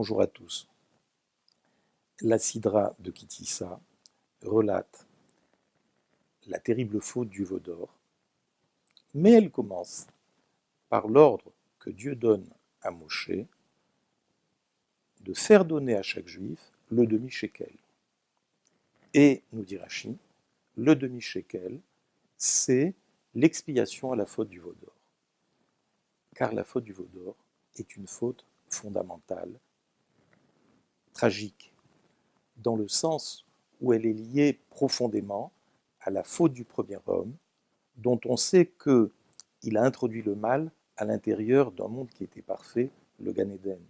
Bonjour à tous. La Sidra de Kitissa relate la terrible faute du veau d'or, mais elle commence par l'ordre que Dieu donne à Moshe de faire donner à chaque juif le demi-shekel. Et, nous dit Rashi, le demi-shekel, c'est l'expiation à la faute du veau d'or. Car la faute du veau d'or est une faute fondamentale, tragique, dans le sens où elle est liée profondément à la faute du premier homme, dont on sait qu'il a introduit le mal à l'intérieur d'un monde qui était parfait, le Gan Eden.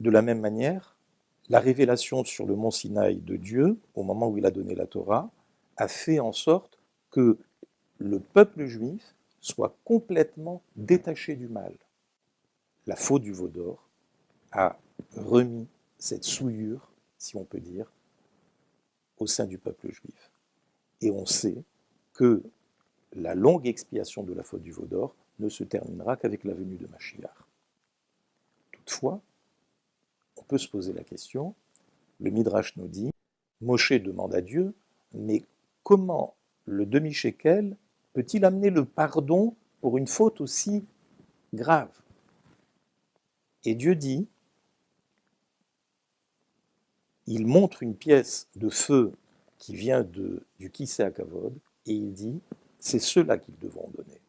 De la même manière, la révélation sur le mont Sinaï de Dieu, au moment où il a donné la Torah, a fait en sorte que le peuple juif soit complètement détaché du mal. La faute du veau d'or a remis cette souillure, si on peut dire, au sein du peuple juif. Et on sait que la longue expiation de la faute du veau d'or ne se terminera qu'avec la venue de Mashiach. Toutefois, on peut se poser la question, le Midrash nous dit, Moshe demande à Dieu, mais comment le demi-shekel peut-il amener le pardon pour une faute aussi grave? Et Dieu dit, il montre une pièce de feu qui vient du Kisei HaKavod, et il dit, c'est ceux-là qu'ils devront donner.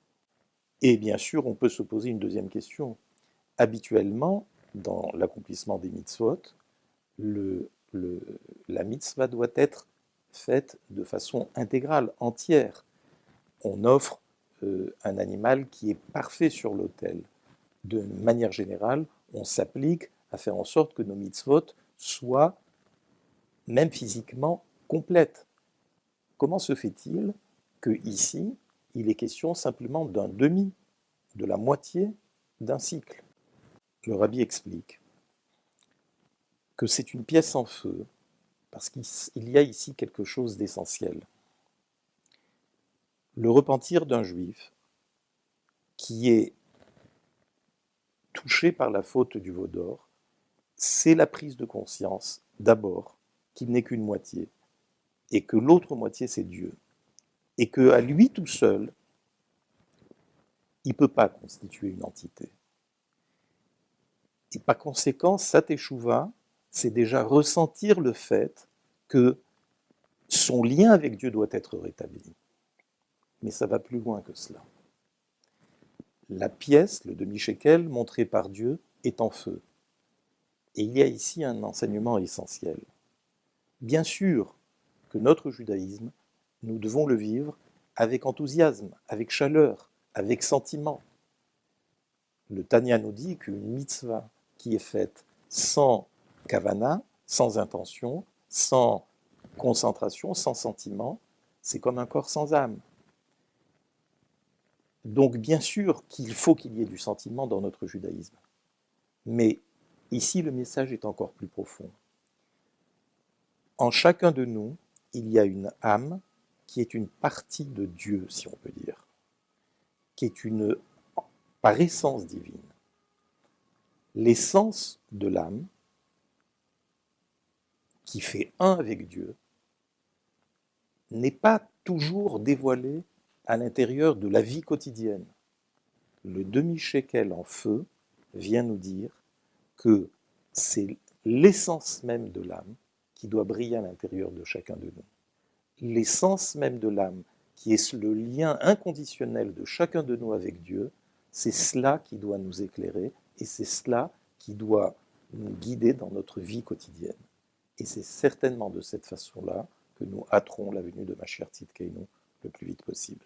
Et bien sûr, on peut se poser une deuxième question. Habituellement, dans l'accomplissement des mitzvot, la mitzvah doit être faite de façon intégrale, entière. On offre un animal qui est parfait sur l'autel. De manière générale, on s'applique à faire en sorte que nos mitzvot soient, même physiquement, complètes. Comment se fait-il que ici, il est question simplement d'un demi, de la moitié d'un cycle? Le rabbi explique que c'est une pièce en feu, parce qu'il y a ici quelque chose d'essentiel. Le repentir d'un juif qui est touché par la faute du veau d'or, c'est la prise de conscience, d'abord, qu'il n'est qu'une moitié, et que l'autre moitié, c'est Dieu. Et qu'à lui tout seul, il ne peut pas constituer une entité. Et par conséquent, sa teshuva, c'est déjà ressentir le fait que son lien avec Dieu doit être rétabli. Mais ça va plus loin que cela. La pièce, le demi-shekel, montré par Dieu, est en feu. Et il y a ici un enseignement essentiel. Bien sûr que notre judaïsme, nous devons le vivre avec enthousiasme, avec chaleur, avec sentiment. Le Tanya nous dit qu'une mitzvah qui est faite sans kavana, sans intention, sans concentration, sans sentiment, c'est comme un corps sans âme. Donc bien sûr qu'il faut qu'il y ait du sentiment dans notre judaïsme. Mais ici, le message est encore plus profond. En chacun de nous, il y a une âme qui est une partie de Dieu, si on peut dire, qui est une, par essence divine. L'essence de l'âme, qui fait un avec Dieu, n'est pas toujours dévoilée à l'intérieur de la vie quotidienne. Le demi-shekel en feu vient nous dire que c'est l'essence même de l'âme qui doit briller à l'intérieur de chacun de nous. L'essence même de l'âme, qui est le lien inconditionnel de chacun de nous avec Dieu, c'est cela qui doit nous éclairer et c'est cela qui doit nous guider dans notre vie quotidienne. Et c'est certainement de cette façon-là que nous hâterons la venue de Mashiach Tzidkeinu le plus vite possible.